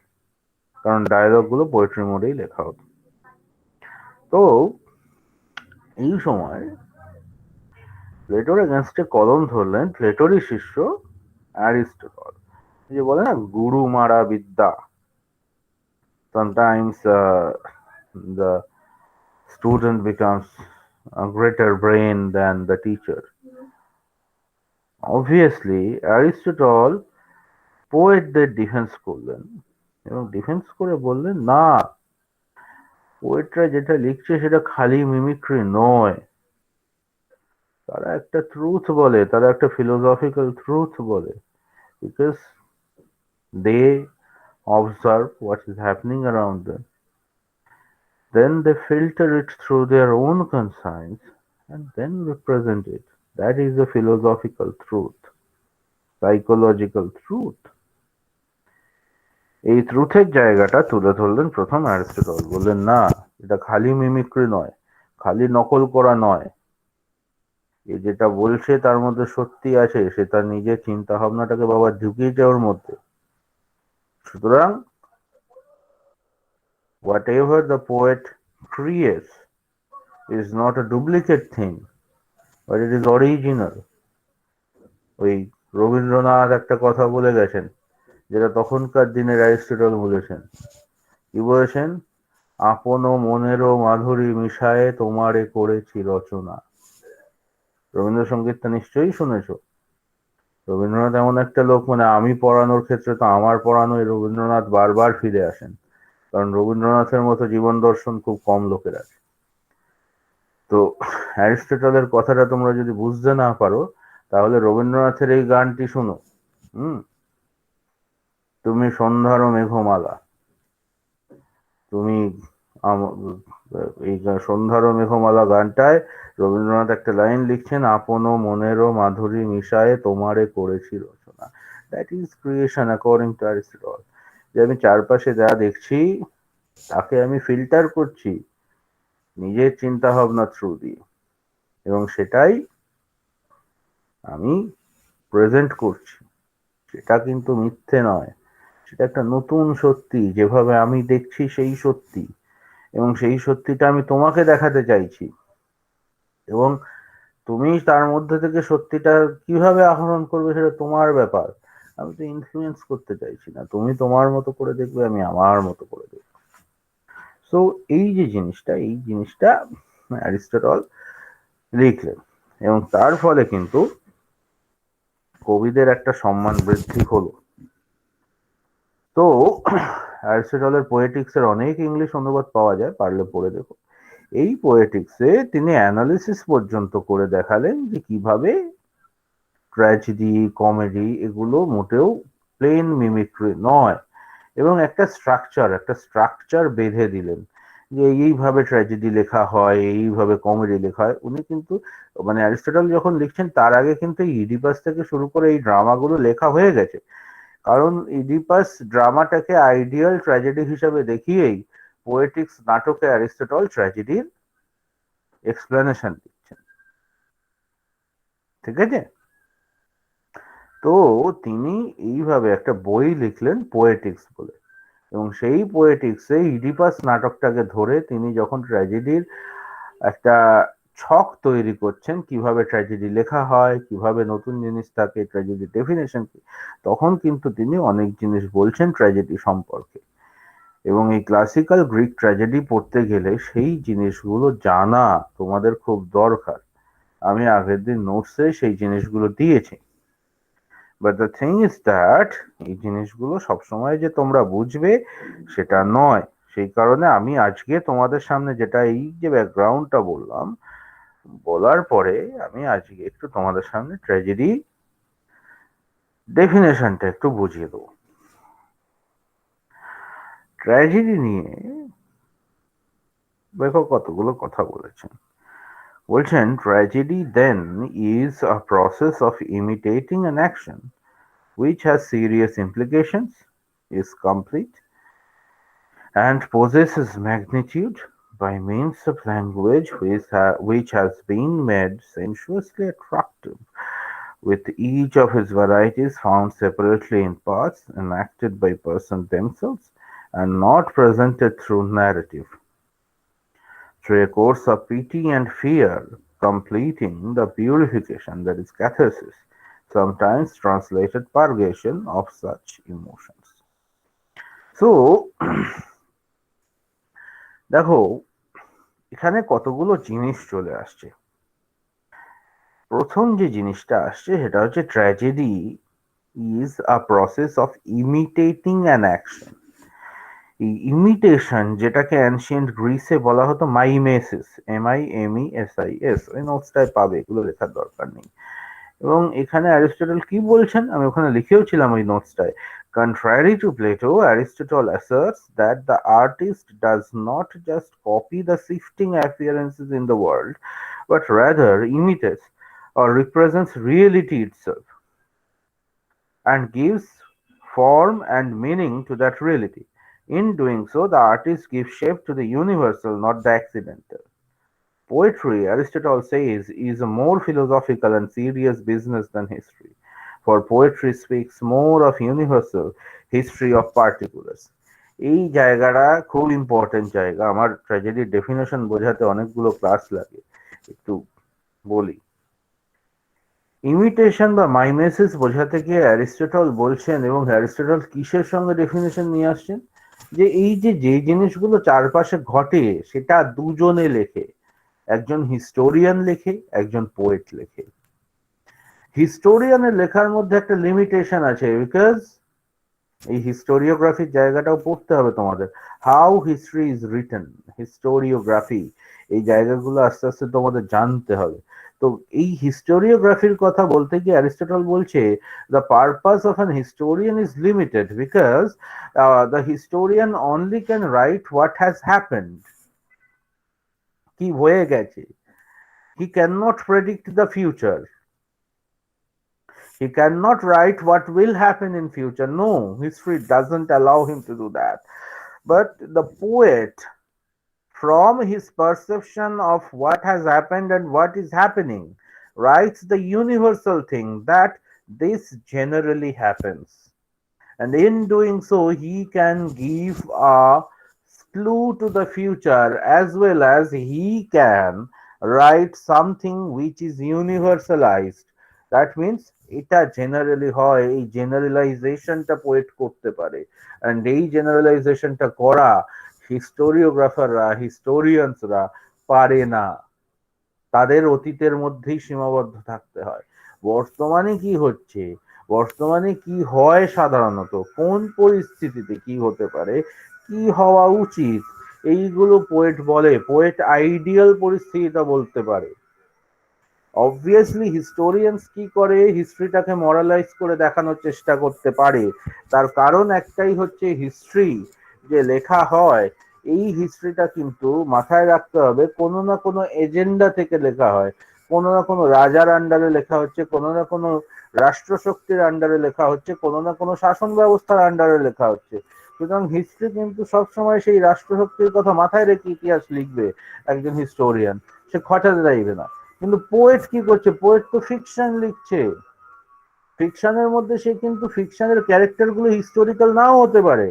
কারণ dialogue গুলো পোয়েট্রি মোডেই লেখা হতো। তো এই সময় প্লেটোর এগেনস্টে কলম ধরলেন প্লেটোরই শিষ্য অ্যারিস্টটল। যে বলে না, গুরু মারা বিদ্যা, sometimes the student becomes a greater brain than the teacher. Obviously Aristotle পোয়েটদের ডিফেন্স করলেন, এবং ডিফেন্স করে বললেন না, পোয়েটরা যেটা লিখছে সেটা খালি মিমিক্রি নয়, তারা একটা ট্রুথ বলে, তারা একটা ফিলোসফিক্যাল ট্রুথ বলে, because they observe what is happening around them, then they filter it through their own conscience and then represent it. That is a philosophical truth, psychological truth. এই ট্রুথের জায়গাটা তুলে ধরলেন প্রথম অ্যারিস্টটল। বললেন না, এটা খালি মিমিক্রি নয়, খালি নকল করা নয়, এ যেটা বলছে তার মধ্যে সত্যি আছে, সে তার নিজের চিন্তা ভাবনাটাকে বাবা ঢুকিয়েছে ওর মধ্যে। সুতরাং whatever the poet creates is not a duplicate thing, but it is original. ওই রবীন্দ্রনাথ একটা কথা বলে গেছেন, যেটা তখনকার দিনের অ্যারিস্টটল বলেছেন। কি বলেছেন? আপন মনেরও মাধুরী মিশায়ে তোমারে করেছি রচনা। রবীন্দ্রসঙ্গীতটা নিশ্চয়ই শুনেছো। রবীন্দ্রনাথ এমন একটা লোক, মানে আমি পড়ানোর ক্ষেত্রে তো আমার পড়ানোয় রবীন্দ্রনাথ বারবার ফিরে আসেন, কারণ রবীন্দ্রনাথের মতো জীবন দর্শন খুব কম লোকের আছে। তো অ্যারিস্টটলের কথাটা তোমরা যদি বুঝতে না পারো, তাহলে রবীন্দ্রনাথের এই গানটি শুনো। হুম, তুমি সন্ধ্যার মেঘমালা, তুমি এই সন্ধ্যার মেঘমালা গানটায় রবীন্দ্রনাথ একটা লাইন লিখছেন, আপন মনেরও মাধুরী মিশায়ে তোমারে করেছি রচনা। That is creation according to Aristotle. যে আমি চারপাশে যা দেখছি তাকে আমি ফিল্টার করছি নিজের চিন্তা ভাবনা থ্রু দিয়ে, এবং সেটাই আমি প্রেজেন্ট করছি। সেটা কিন্তু মিথ্যে নয়, সেটা একটা নতুন সত্যি, যেভাবে আমি দেখছি সেই সত্যি, এবং সেই সত্যিটা আমি তোমাকে দেখাতে চাইছি। এবং তুমি তার মধ্যে থেকে সত্যিটা কিভাবে আহরণ করবে সেটা তোমার ব্যাপার। আমি তো ইনফ্লুয়েন্স করতে চাইছি না, তুমি তোমার মতো করে দেখবে, আমি আমার মতো করে দেখবো। সো এই জিনিসটা অ্যারিস্টটল লিখলেন, এবং তার ফলে কিন্তু কবিদের একটা সম্মান বৃদ্ধি হলো। তো অ্যারিস্টটলের পোয়েটিক্স এর অনেক ইংলিশ অনুবাদ পাওয়া যায়, পারলে পড়ে দেখো। এই পোয়েটিক্সে তিনি অ্যানালিসিস পর্যন্ত করে দেখালেন যে কিভাবে ট্র্যাজেডি, কমেডি এগুলো মোটেও প্লেন মিমিক্রি নয়, এবং একটা স্ট্রাকচার বেঁধে দিলেন যে এইভাবে ট্র্যাজেডি লেখা হয়, এইভাবে কমেডি লেখা হয়। উনি কিন্তু, মানে অ্যারিস্টটল যখন লিখছেন তার আগে কিন্তু ইডিপাস থেকে শুরু করে এই ড্রামাগুলো লেখা হয়ে গেছে, কারণ ইডিপাস ড্রামাটাকে আইডিয়াল ট্র্যাজেডি হিসাবে দেখিয়েই পোয়েটিক্স নাটকে অ্যারিস্টটল ট্র্যাজেডির এক্সপ্লেনেশন দিচ্ছেন। ঠিক আছে? তো তিনি এইভাবে একটা বই লিখলেন পোয়েটিক্স বলে, এবং সেই পোয়েটিক্সে ইডিপাস নাটকটাকে ধরে তিনি যখন ট্র্যাজেডির একটা ছক তৈরি করছেন, কিভাবে ট্র্যাজেডি লেখা হয়, কিভাবে নতুন জিনিস থাকে, ট্র্যাজেডি ডেফিনেশন কি, তখন কিন্তু তিনি অনেক জিনিস বলছেন ট্র্যাজেডি সম্পর্কে। এবং এই ক্লাসিক্যাল গ্রিক ট্র্যাজেডি পড়তে গেলে সেই জিনিসগুলো জানা তোমাদের খুব দরকার। আমি আগের দিন নোটসে সেই জিনিসগুলো দিয়েছি। But the thing is that এই জিনিসগুলো সবসময় যে তোমরা বুঝবে সেটা নয়। সেই কারণে আমি আজকে তোমাদের সামনে যেটা, এই যে ব্যাকগ্রাউন্ডটা বললাম, বলার পরে আমি আজকে একটু তোমাদের সামনে ট্র্যাজেডি ডেফিনেশনটা একটু বুঝিয়ে দেবো। ট্র্যাজেডি নিয়ে দেখো কতগুলো কথা বলেছেন। বলছেন, tragedy then is a process of imitating an action which has serious implications, is complete, and possesses magnitude by means of language which has been made sensuously attractive, with each of its varieties found separately in parts enacted by persons themselves and not presented through narrative, through a course of pity and fear, completing the purification, that is catharsis, sometimes translated purgation of such emotions. So, দেখো এখানে কতগুলো জিনিস চলে আসছে। প্রথম যে জিনিসটা আসছে সেটা হচ্ছে tragedy is a process of imitating an action. এই ইমিটেশন, যেটাকে অ্যানশিয়েন্ট গ্রিসে বলা হতো মাইমেসিস, MIMESIS, ওই নোটসটায় পাবে, এগুলো লেখার দরকার নেই। এবং এখানে অ্যারিস্টটল কি বলছেন আমি ওখানে লিখেও ছিলাম ওই নোটসটায়। Contrary to Plato, Aristotle asserts that the artist does not just copy the shifting appearances in the world, but rather imitates or represents reality itself and gives form and meaning to that reality. In doing so, the artist gives shape to the universal, not the accidental. Poetry, Aristotle says, is a more philosophical and serious business than history, for poetry speaks more of universal, history of particulars. এই জায়গাটা খুব important জায়গা। আমার ট্র্যাজেডির definition বোঝাতে অনেকগুলো class লাগে, একটু বলি। ইমিটেশন বা মাইমেসিস বোঝাতে গিয়ে অ্যারিস্টটল বলছেন, এবং অ্যারিস্টটল কিসের সঙ্গে ডেফিনেশন নিয়ে আসছেন, যে এই যে যে জিনিসগুলো চারপাশে ঘটে সেটা দুজনে লেখে, একজন হিস্টোরিয়ান লেখে, একজন পোয়েট লেখে। হিস্টোরিয়ানের লেখার মধ্যে একটা লিমিটেশন আছে, বিকজ এই হিস্টোরিওগ্রাফির জায়গাটাও পড়তে হবে তোমাদের। How history is written, historiography, এই জায়গাগুলো আস্তে আস্তে তোমাদের জানতে হবে। তো এই হিস্টোরিওগ্রাফির কথা বলতে গিয়ে অ্যারিস্টটল বলছে the purpose of an historian is limited because the historian only can write what has happened, কি হয়ে গেছে। He can not predict the future, he cannot write what will happen in future. No, history doesn't allow him to do that. But the poet, from his perception of what has happened and what is happening, writes the universal thing that this generally happens. And in doing so, he can give a clue to the future, as well as he can write something which is universalized. That means এটা generally হয়, এই জেনারেলাইজেশনটা poet করতে পারে। And এই জেনারেলাইজেশনটা করা হিস্টোরিওগ্রাফাররা, হিস্টোরিয়ানসরা পারে না, তাদের অতীতের মধ্যেই সীমাবদ্ধ থাকতে হয়। বর্তমানে কি হচ্ছে, বর্তমানে কি হয়, সাধারণত কোন পরিস্থিতিতে কি হতে পারে, কি হওয়া উচিত, এইগুলো পোয়েট বলে। পোয়েট আইডিয়াল পরিস্থিতিটা বলতে পারে। অবভিয়াসলি হিস্টোরিয়ানস কি করে, হিস্ট্রিটাকে মরালাইজ করে দেখানোর চেষ্টা করতে পারে। তার কারণ একটাই হচ্ছে, হিস্ট্রি যে লেখা হয়, এই হিস্ট্রিটা কিন্তু মাথায় রাখতে হবে কোনো না কোনো এজেন্ডা থেকে লেখা হয়। কোনো না কোনো রাজার আন্ডারে লেখা হচ্ছে, কোনো না কোনো রাষ্ট্রশক্তির আন্ডারে লেখা হচ্ছে, কোনো না কোনো শাসন ব্যবস্থার আন্ডারে লেখা হচ্ছে। সুতরাং হিস্ট্রি কিন্তু সবসময় সেই রাষ্ট্রশক্তির কথা মাথায় রেখে ইতিহাস লিখবে একজন হিস্টোরিয়ান, সে খটাতে চাইবে না। কিন্তু পোয়েট কি করছে, পোয়েট তো ফিকশন লিখছে। ফিকশনের মধ্যে সে কিন্তু ফিকশনের ক্যারেক্টার গুলো হিস্টোরিক্যাল নাও হতে পারে,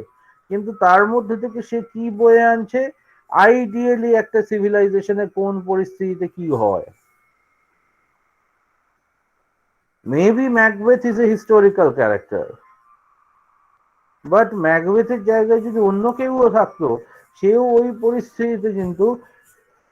কিন্তু তার মধ্যে থেকে সে কি বয়ে আনছে, আইডিয়ালি একটা সিভিলাইজেশনের কোন পরিস্থিতিতে কি হয়। Maybe Macbeth is a historical character, but ম্যাকবেথের জায়গায় যদি অন্য কেউ থাকতো, সেও ওই পরিস্থিতিতে কিন্তু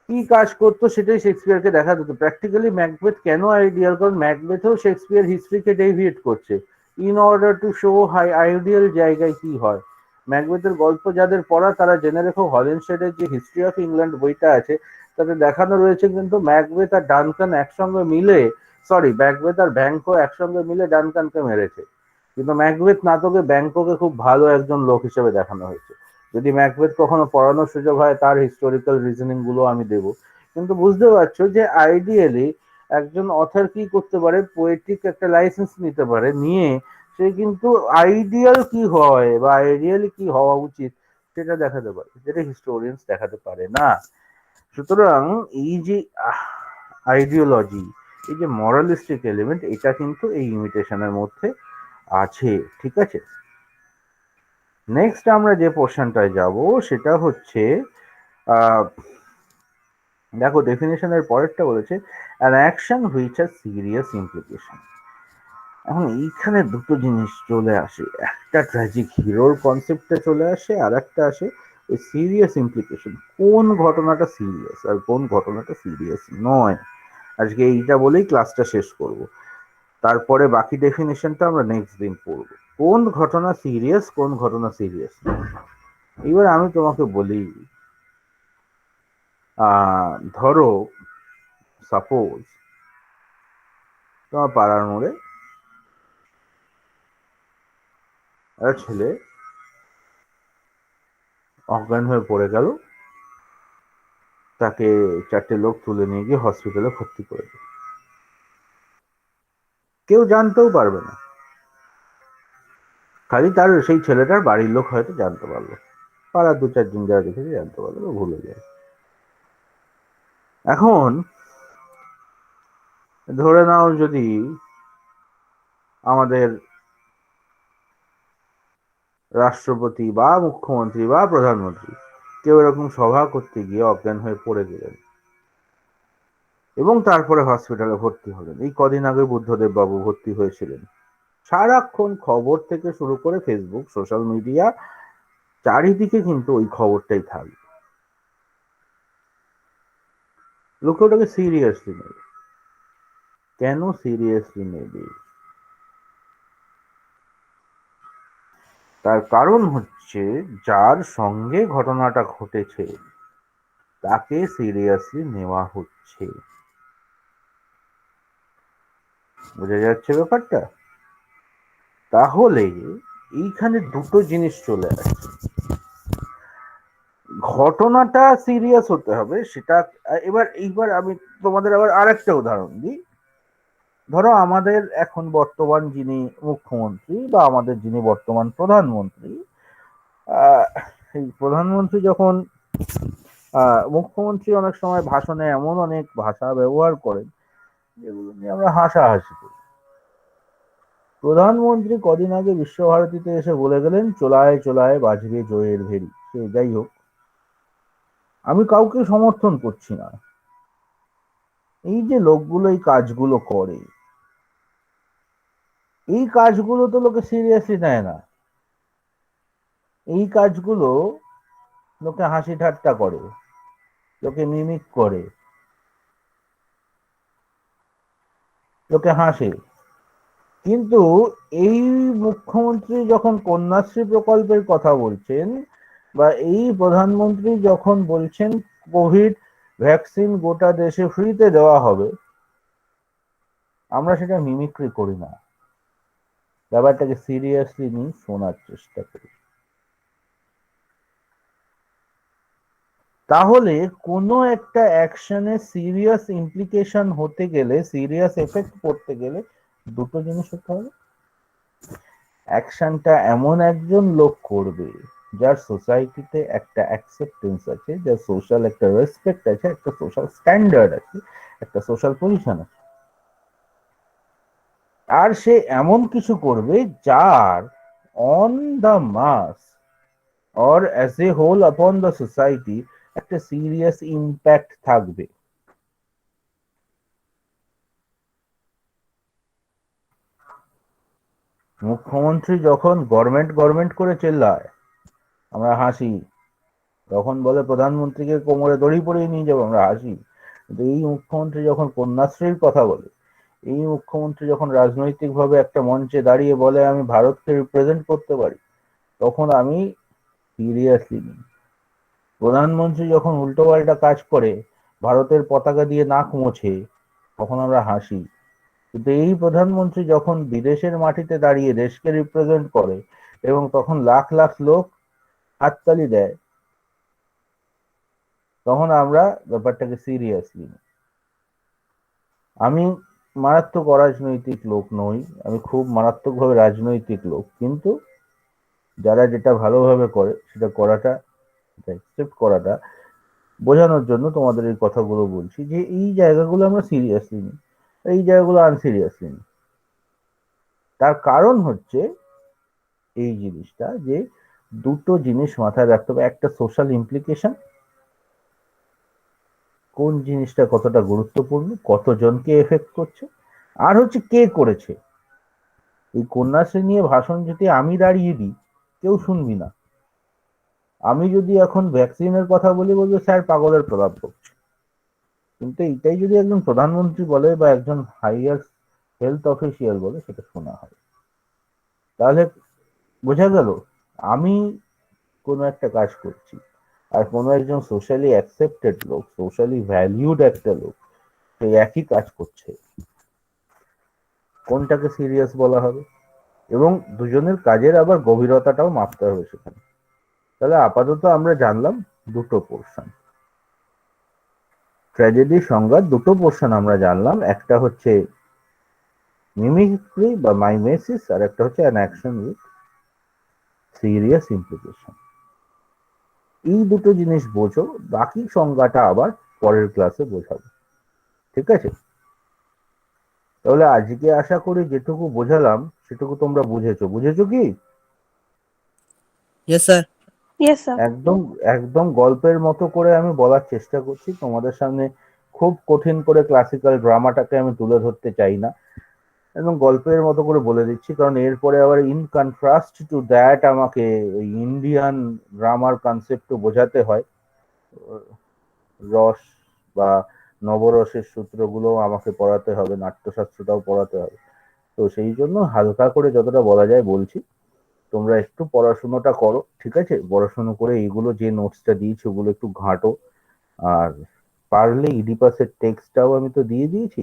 কি কাজ করতো সেটাই শেক্সপিয়ারকে দেখা যেত। প্র্যাকটিক্যালি ম্যাকবেথ কেন আইডিয়াল, কারণ ম্যাকবেথেও শেক্সপিয়ার হিস্ট্রিকে ডেভিয়েট করছে in order to show high ideal জায়গায় কি হয়। ম্যাকবেথের গল্প যাদের পড়া তারা জেনে রেখো, হলিনশেডের যে হিস্ট্রি অফ ইংল্যান্ড বইটা আছে তাতে দেখানো রয়েছে কিন্তু ম্যাকবেথ আর ডানকান একসঙ্গে মিলে, সরি ম্যাকবেথ আর ব্যাংকো একসঙ্গে মিলে ডানকানকে মেরেছে। কিন্তু ম্যাকবেথ নাটকে ব্যাংকোকে খুব ভালো একজন লোক হিসেবে দেখানো হয়েছে। যদি ম্যাকবেথ কখনো পড়ানোর সুযোগ হয়, তার হিস্টোরিক্যাল রিজনিং গুলো আমি দেব। কিন্তু বুঝতে পারছো যে আইডিয়ালি একজন অথার কি করতে পারে, পোয়েটিক একটা লাইসেন্স নিতে পারে, নিয়ে সে কিন্তু আইডিয়াল কি হয় বা আইডিয়ালি কি হওয়া উচিত সেটা দেখাতে পারে, যেটা হিস্টোরিয়ানস দেখাতে পারে না। সুতরাং এই যে আইডিওলজি, এই যে মরালিস্টিক এলিমেন্ট, এটা কিন্তু এই ইমিটেশনের মধ্যে আছে। ঠিক আছে, নেক্সট আমরা যে পোর্শনটায় যাব সেটা হচ্ছে দেখো ডেফিনেশনের পরেরটা বলেছে an action which has serious implication। এখন এইখানে দুটো জিনিস চলে আসে, একটা ট্র্যাজিক হিরোর কনসেপ্টে চলে আসে, আর একটা আসে ওই সিরিয়াস ইমপ্লিকেশন, কোন ঘটনাটা সিরিয়াস আর কোন ঘটনাটা সিরিয়াস নয়। আজকে এইটা বলেই ক্লাসটা শেষ করব, তারপরে বাকি ডেফিনেশনটা আমরা নেক্সট দিন পড়বো, কোন ঘটনা সিরিয়াস কোন ঘটনা সিরিয়াস। এবার আমি তোমাকে বলি, ধরো সাপোজ তোমার পাড়ার মোড়ে একটা ছেলে অজ্ঞান হয়ে পড়ে গেল, তাকে চারটে লোক তুলে নিয়ে গিয়ে হসপিটালে ভর্তি করে দিল, কেউ জানতেও পারবে না, খালি তার সেই ছেলেটার বাড়ির লোক হয়তো জানতে পারলো, পাড়ার দু চারজন যারা দেখেছে জানতে পারলো, ভুলে যায়। এখন ধরে নাও যদি আমাদের রাষ্ট্রপতি বা মুখ্যমন্ত্রী বা প্রধানমন্ত্রী কেউ এরকম সভা করতে গিয়ে অজ্ঞান হয়ে পড়ে গেলেন এবং তারপরে হসপিটালে ভর্তি হলেন। এই কদিন আগে বুদ্ধদেব বাবু ভর্তি হয়েছিলেন। সারাক্ষণ খবর থেকে শুরু করে ফেসবুক, সোশ্যাল মিডিয়া, চারিদিকে কিন্তু ওই খবরটাই থাকবে, লোকে ওটাকে সিরিয়াসলি নেবে। কেন সিরিয়াসলি নেবে? তার কারণ হচ্ছে যার সঙ্গে ঘটনাটা ঘটেছে তাকে সিরিয়াসলি নেওয়া হচ্ছে। বোঝা যাচ্ছে ব্যাপারটা? তাহলে এইখানে দুটো জিনিস চলে আসছে। ঘটনাটা সিরিয়াস হতে হবে সেটা। এইবার আমি তোমাদের আবার আরেকটা উদাহরণ দিই। ধরো আমাদের এখন বর্তমান যিনি মুখ্যমন্ত্রী বা আমাদের যিনি বর্তমান প্রধানমন্ত্রী, আহ, এই প্রধানমন্ত্রী যখন মুখ্যমন্ত্রী অনেক সময় ভাষণে এমন অনেক ভাষা ব্যবহার করেন যেগুলো নিয়ে আমরা হাসাহাসি করি। প্রধানমন্ত্রী কদিন আগে বিশ্বভারতীতে এসে বলে গেলেন, চোলায় চোলায় বাজবে জয়ের ভেরি। সে যাই হোক, আমি কাউকে সমর্থন করছি না। এই যে লোকগুলো এই কাজগুলো করে, এই কাজগুলো তো লোকে সিরিয়াসলি নেয় না। এই কাজগুলো লোকে হাসি ঠাট্টা করে, লোকে মিমিক করে, লোকে হাসে। কিন্তু এই মুখ্যমন্ত্রী যখন কন্যাশ্রী প্রকল্পের কথা বলছেন, বা এই প্রধানমন্ত্রী যখন বলছেন কোভিড ভ্যাকসিন গোটা দেশে ফ্রিতে দেওয়া হবে, আমরা সেটা মিমিক্রি করি না, ব্যাপারটাকে সিরিয়াসলি নিয়ে শোনার চেষ্টা করি। তাহলে কোনো একটা অ্যাকশনে সিরিয়াস ইমপ্লিকেশন হতে গেলে, সিরিয়াস এফেক্ট পড়তে গেলে দুটো জিনিস হতে হবে। অ্যাকশনটা এমন একজন লোক করবে যার সোসাইটিতে একটা অ্যাকসেপ্টেন্স আছে, যার সোশ্যাল একটা রেসপেক্ট আছে, একটা সোশ্যাল স্ট্যান্ডার্ড আছে, একটা সোশ্যাল পজিশন আছে। আর সে এমন কিছু করবে যার on the mass or as a whole upon the society একটা সিরিয়াস ইম্প্যাক্ট থাকবে। মুখ্যমন্ত্রী যখন গভর্নমেন্ট গভর্নমেন্ট করে চেল্লায় আমরা হাসি, যখন বলে প্রধানমন্ত্রীকে কোমরে দড়ি পরিয়ে নিয়ে যাবো আমরা হাসি। কিন্তু এই মুখ্যমন্ত্রী যখন কন্যাশ্রীর কথা বলে, এই মুখ্যমন্ত্রী যখন রাজনৈতিক ভাবে একটা মঞ্চে দাঁড়িয়ে বলে আমি ভারতকে রিপ্রেজেন্ট করতে পারি, তখন আমি সিরিয়াসলি নিই। প্রধানমন্ত্রী যখন উল্টোপাল্টা কাজ করে, ভারতের পতাকা দিয়ে নাক মোছে, তখন আমরা হাসি। কিন্তু এই প্রধানমন্ত্রী যখন বিদেশের মাটিতে দাঁড়িয়ে দেশকে রিপ্রেজেন্ট করে এবং তখন লাখ লাখ লোক হাততালি দেয়, তখন আমরা ব্যাপারটাকে সিরিয়াসলি নিই। আমি মারাত্মক অরাজনৈতিক লোক নই, আমি খুব মারাত্মকভাবে রাজনৈতিক লোক, কিন্তু যারা যেটা ভালোভাবে করে সেটা করাটা, অ্যাকসেপ্ট করাটা, বোঝানোর জন্য তোমাদের এই কথাগুলো বলছি যে এই জায়গাগুলো আমরা সিরিয়াসলি নিই, এই জায়গাগুলো আনসিরিয়াসলি নিই। তার কারণ হচ্ছে এই জিনিসটা যে দুটো জিনিস মাথায় রাখতে হবে। একটা সোশ্যাল ইমপ্লিকেশন, কোন জিনিসটা কতটা গুরুত্বপূর্ণ, কতজনকে এফেক্ট করছে, আর হচ্ছে কে করেছে। এই কন্যাশ্রী নিয়ে ভাষণ যদি আমি দাঁড়িয়ে দিই, কেউ শুনবি না। আমি যদি এখন ভ্যাকসিনের কথা বলি, বলবো স্যার পাগলের প্রভাব পড়ছে। কিন্তু এইটাই যদি একজন প্রধানমন্ত্রী বলে বা একজন হাইয়ার হেলথ অফিসিয়াল বলে, সেটা শোনা হয়। তাহলে বোঝা গেল আমি কোনো একটা কাজ করছি, আর কোনো একজন সোশ্যালি অ্যাকসেপ্টেড লোক, সোশ্যালি ভ্যালিউড একটা লোক সেই একই কাজ করছে, কোনটাকে সিরিয়াস বলা হবে? এবং দুজনের কাজের আবার গভীরতাটাও মাপতে হবে সেখানে। তাহলে আপাতত আমরা জানলাম দুটো পোর্শন, ট্র্যাজেডির সংজ্ঞা দুটো পোর্শন আমরা জানলাম। একটা হচ্ছে মিমিক্রি বা মাইমেসিস, আর একটা হচ্ছে an action with serious implication. এই দুটো জিনিস বোঝো, বাকি সংজ্ঞাটা আবার পরের ক্লাসে বোঝাবো। ঠিক আছে? তাহলে আজকে আশা করি যেটুকু বোঝালাম সেটুকু তোমরা বুঝেছো। বুঝেছো কি? Yes, sir. Yes, sir. একদম একদম গল্পের মতো করে আমি বলার চেষ্টা করছি তোমাদের সামনে। খুব কঠিন করে ক্লাসিক্যাল ড্রামাটাকে আমি তুলে ধরতে চাই না। একদম গল্পের মতো করে বলে দিচ্ছি, কারণ এরপরে আবার ইন কন্ট্রাস্ট টু দ্যাট আমাকে ইন্ডিয়ান গ্রামার কনসেপ্টও বোঝাতে হয়। রস বা নবরসের সূত্রগুলো আমাকে পড়াতে হবে, নাট্যশাস্ত্রটাও পড়াতে হবে। তো সেই জন্য হালকা করে যতটা বলা যায় বলছি। তোমরা একটু পড়াশুনোটা করো, ঠিক আছে? পড়াশুনো করে এইগুলো যে নোটসটা দিয়েছি ওগুলো একটু ঘাঁটো। আর পারলে ইডিপাসের টেক্সটটাও আমি তো দিয়ে দিয়েছি,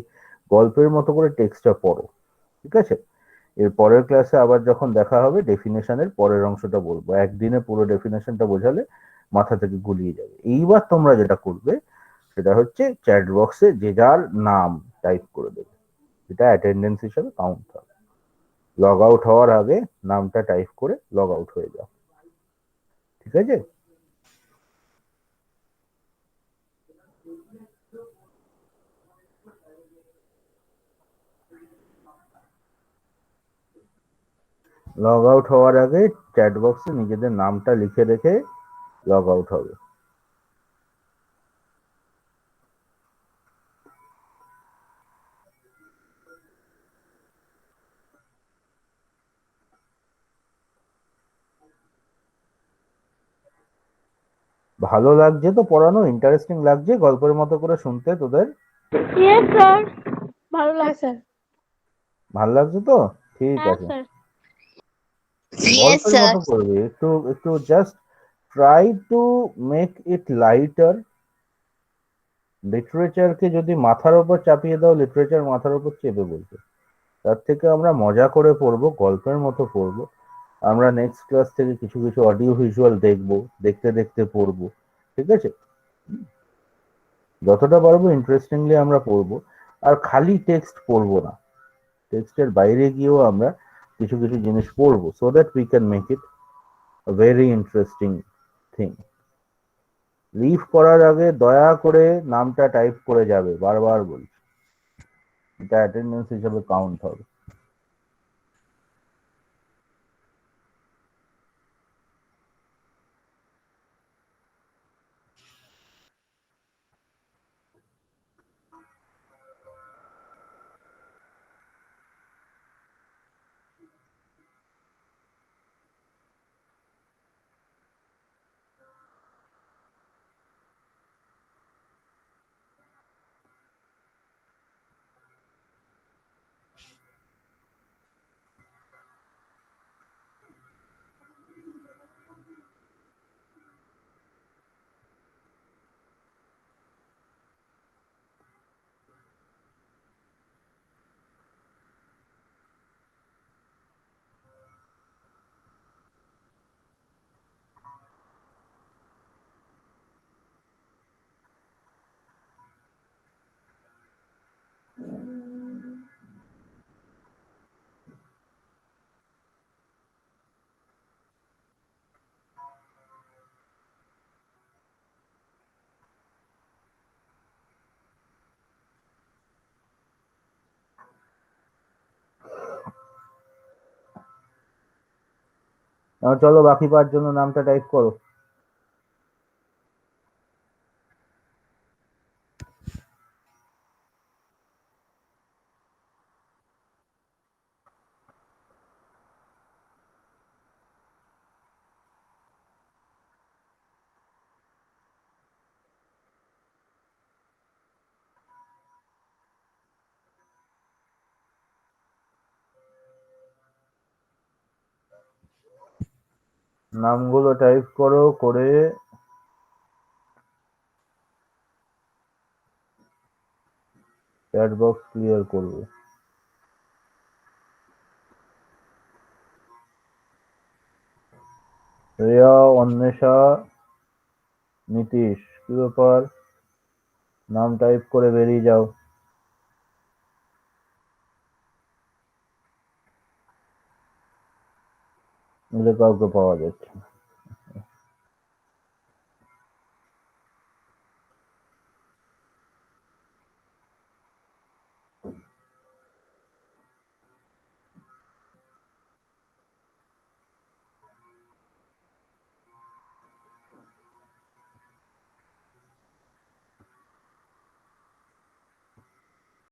গল্পের মতো করে টেক্সটটা পড়ো, ঠিক আছে? এর পরের ক্লাসে আবার যখন দেখা হবে ডেফিনেশনের পরের অংশটা বলবো। একদিনে পুরো ডেফিনেশনটা বোঝালে মাথা থেকে গুলিয়ে যাবে। এইবার তোমরা যেটা করবে সেটা হচ্ছে চ্যাট বক্সে যে যার নাম টাইপ করে দেবে, এটা অ্যাটেন্ডেন্স হিসাবে কাউন্ট হবে। লগ আউট হওয়ার আগে নামটা টাইপ করে লগ আউট হয়ে যাও, ঠিক আছে? লগ আউট হওয়ার আগে চ্যাট বক্সে নিজেদের নামটা লিখে রেখে লগ আউট হবে। ভালো লাগছে তো পড়ানো? ইন্টারেস্টিং লাগছে গল্পের মতো করে শুনতে তোদের? ইয়েস স্যার, ভালো লাগছে। ভালো লাগছে তো? ঠিক হ্যাঁ আছে। স্যার। Yes, গল্পের sir. মতো করবে, একটু একটু just try to make it lighter. লিটারেচারকে যদি মাথার উপর চাপিয়ে দাও, লিটারেচার মাথার উপর চেপে বলবে। তার থেকে আমরা মজা করে পড়বো, গল্পের মতো পড়বো। আমরা নেক্সট ক্লাস থেকে কিছু কিছু অডিও ভিজুয়াল দেখবো, দেখতে দেখতে পড়বো, ঠিক আছে? যতটা পারবো ইন্টারেস্টিংলি আমরা পড়বো। আর খালি টেক্সট পড়বো না, টেক্সটের বাইরে গিয়েও আমরা কিছু কিছু জিনিস পড়বো, so that we can make it a very interesting thing. Leave করার আগে দয়া করে নামটা টাইপ করে যাবে, বারবার বলছি, এটা অ্যাটেন্ডেন্স হিসেবে কাউন্ট হবে। চলো বাকি পাঁচ জন্য নামটা টাইপ করো। নামগুলো টাইপ করো, করে চ্যাট বক্স ক্লিয়ার করবে। রিয়া, অন্বেষা, নীতিশ, কি ব্যাপার? নাম টাইপ করে বেরিয়ে যাও, নইলে কাউকে পাওয়া যাচ্ছে না।